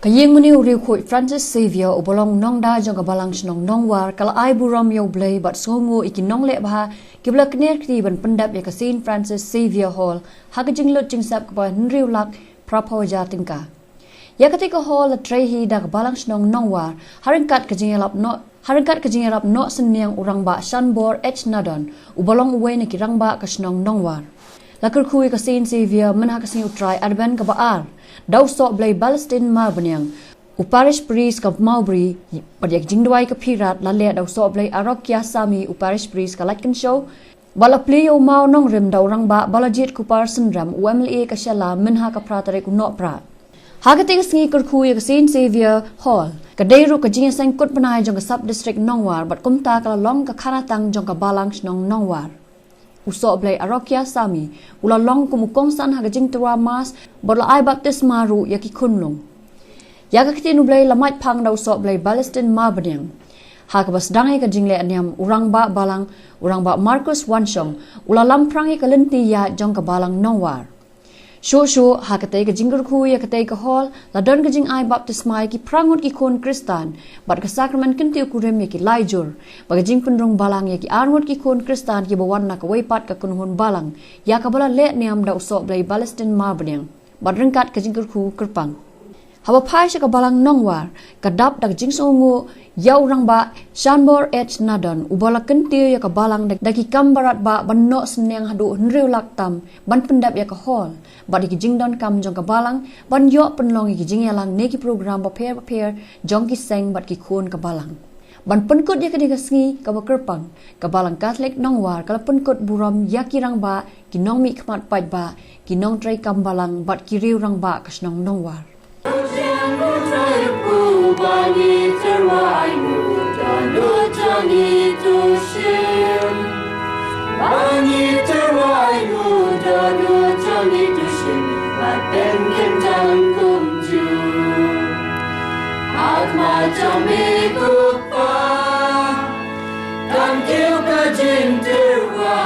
Kayeng mani uri khoi Francis Xavier ubolong nongda jong kabalang snong Nongwar kala ai buram yo blay bat songo iki nong le bha kibla kner kri ban pandap ya kasin Francis Xavier Hall hagajing lot jing sap ka nriu lak prapoja tingka ya katika hall la trehi da kabalang snong Nongwar haringkat kajing elap no senyang urang ba shanbor h nadon ubolong uwe ni kirang ba ka snong Nongwar la Kyrkhu kasin Xavier menha kasin utrai adban ka baar daw sok blay Palestine ma banyang uparish priest ka maubri padyak jingdwai ka phirat la le daw sok blay arokya sami uparish priest ka latkan show bala pliyo mau nong rim daw rang ba balajit ku parson ram umla ka shala menha ka pratare ku no pra hagating sngi Kyrkhu kasin Xavier Hall kadairu ka jing sang kut panai jong ka sub district Nongwar bat kumta ka long ka kharatang jong ka balang snong Nongwar usok blay arokya sami ula long kumukong san hagajing tura mas borla ai baptisma ru yaki kunlung yaga kitinu blay lamait phang daw usok blay Palestine ma banyang hakabas dangai ka jingle anyam urang ba balang urang ba Marcus Wanshong ula lamprangi ka lenti ya jong ka balang Nongwar sho hakatay ka jingur khu yakatay ka hall la don ka jing ai baptisma ki prangot ki kon kristan bat ka sacrament kinti kurem yaki laijur baga jing punrong balang yaki arngot ki kon kristan ki bawan na ka weipat ka kunhon balang ya ka bala le niam da usok blay Palestine ma banyang bat rengkat ka jingur khu kerpang hawa phai ka balang Nongwar ka dap da jing songo ya urang ba shanbor h nadon ubala kinti ya ka balang da ki kambarat ba banno senyang hadu nriu laktam ban pendap ya ka hall bat ki jingdon kam jong ka balang ban yo penlong ki jing yalang neki program ba pair jong ki seng bat ki khon ka balang ban penkut ya ka digasngi ka ba kerpang ka balang Catholic Nongwar kala penkut buram ya ki rang ba ki nong mi khmat pai ba ki nong trai kam balang bat ki riu rang ba ka snong Nongwar bani terwai muda nujani tushim bani terwai muda nujani tushim maten gendang kumju akma jami kupa kam kiu ka jin terwa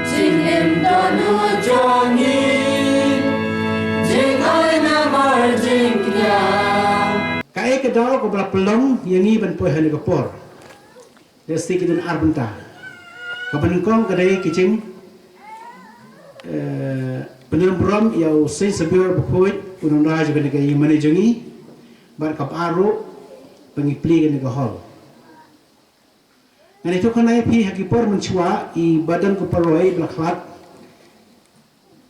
jin em danu jani jin ai na mar jin kya kai ke daw ko bra pelong yangi ban poi han ko por de stik den arbenta ka ban kong ka dai kiching penem brom yau sei Xavier bkhoi unong raj ban ka yi mane jangi bar kap aro bangi pli kan ko hol ngani to kanai phi haki por mun chwa I badan ko paroi blakhat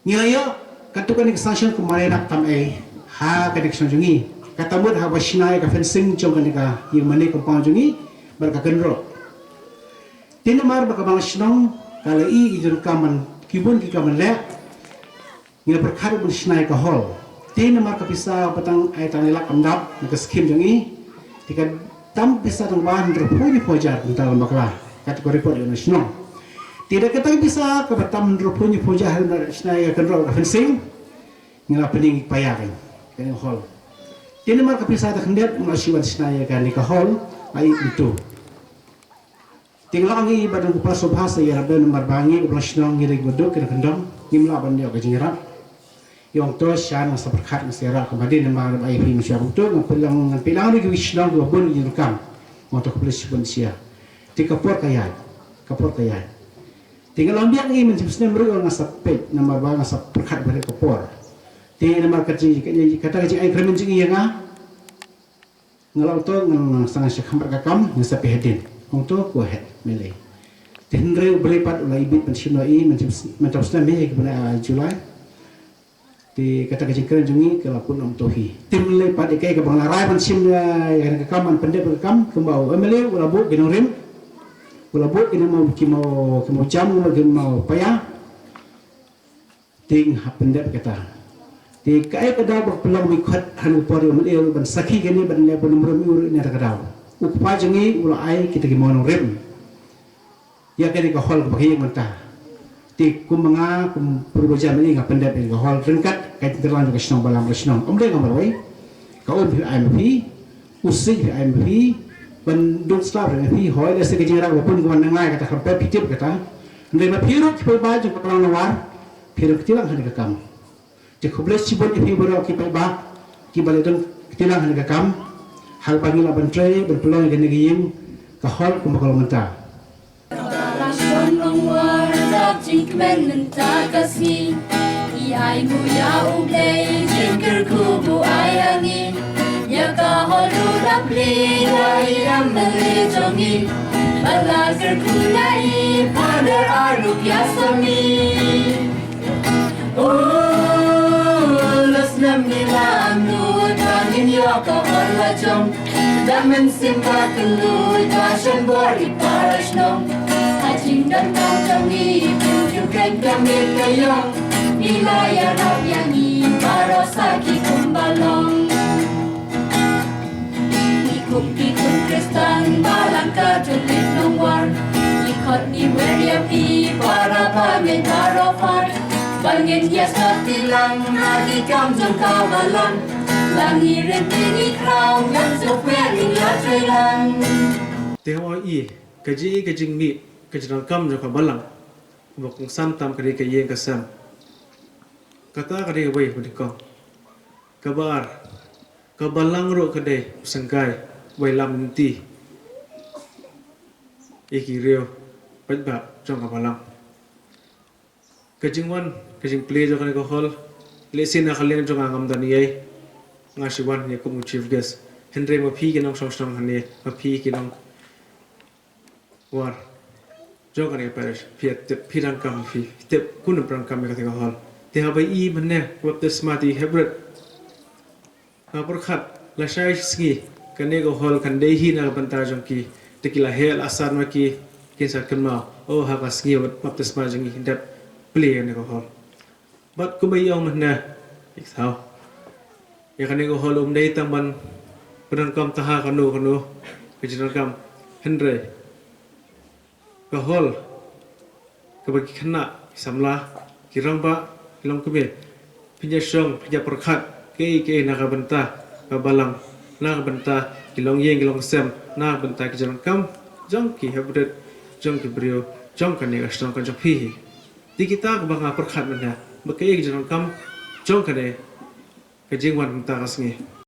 ngaya katukan ni sanction ko mare nak tam ai ha connection jangi katamut ha wasnai ka fencing jong kanika yung mani compound jungi barka kenro tinamar baka bang snong kala I ijur kaman kibun ki kaman le ngila perkara bun snai ka hol tinamar ka pisa patang ai tanila kamdap ka skim jungi tika tam pisa tang bahan terpuni pojar dalam bakla kategori pot yung snong tidak kita bisa ka batam terpuni pojar snai ka kenro ka fencing ngila pening payakin kan hol Kini mar kapisa ta kendet masiwan sinaya kan ni kahol ai itu. Tinggal ngi badan kupas subhasa ya rabben marbangi ulasnong ngi regbodo kena kendong ngimla ban dia kajingra. Yong to shan sa berkat mesera kemudian mar ai fi musya itu ngpelang pilang ni wisnong do bon yurkam. Moto kulis bunsia. Ti kapor kayat. Tinggal ambiak ngi mencipsne meru ngasapet nama ba ngasap berkat bare kapor. Ti nama kaji kata kaji ai kremen jingi yanga ngalau to ngang sangat syakam berkakam ngasapi hedin untuk ko het mele tendre beripat ulai bit pensionai mencipsna me kepada Julai ti kata kaji keren jingi kelapun om tohi tim lepat ikai ke banglarai pensim yang kekaman pendek berkam kembau mele ulabu ginong mau kimo jam mau payah ting pendek kata di kai kada berpelang mikhat hanu pori melil ban sakhi gani ban le ban murmi ur ni rakadaw ukpa jangi ula ai kita ki mono rem ya kani ka hol ka bahi manta ti kumanga kum purboja meli nga pendep ka hol rengkat kai terlan ka snong balam snong omde ngamar wai ka om hi IMP usi hi IMP ban dun slab hi hoi le se ke jingra ko pun ko nangai kata khampe pitip kata ndai ma phiru ki ba ju ka lang war phiru ki lang hani ka kam Jika belas cibun ini baru kita bah kibaledon tilang hanaga kam hal pangil aban tre berpeluang dengan negiyim kahol kumakal menta Nongwar jing kmen menta kasi ai mu ya ublei jing Kyrkhu bu ayangi ya ka holu rapli dai amle jongi bala Kyrkhu lai father aru yasami oh lasnam nila amnu tangin ya ka hola jong damen simba kelu passion body parashnom Hajing dan kau jangi Pujukan kami kayong Nilaya rap yangi Marosaki kumbalong Ikut Kristan Balang kajulit Nongwar Ikut ni weriapi Para pangin marofar Bangin yes na tilang Hagi kam jong kawalan Langirin tinggi kraw Yang sukwerin latrailan Tengok kaji kajing mi kajang kam jo balang bok sam tam kari ka yeng kasam kata kari bai budikong kabar kabalang ro kade sangkai bai lam nanti iki reo pajba jong balang kajing wan kajing play jo kani ko hol lesin na khalen jong ngam dani ai ngasiwan ni ko mu chief guest Henry ma phi kinong song hane ma phi kinong war jong kani parish piat pirang kam fi tep kunum prang kam ka tega hol te ha bai I manne wap te smati hebret ha por khat la shai ski kane go hol kan dei hi na banta jong ki tekila hel asar ma ki kinsa kan ma o ha ka ski wap te sma jong hi dat play ne go hol bat ku bai yong manne ik thau ya kane go hol dei tang ban prang kam ta ha kanu ke jinal kam Henry kahol kabagi kena samla kiramba kilong kube pinja song pinja perkhat ke naga benta kabalang naga benta kilong yeng kilong sem naga benta ke jalan kam jong ki habret jong ki brio jong kan ne astong kan jong phi di kita kabanga perkhat mana bakai ke jalan kam jong kane ke jingwan benta kasngi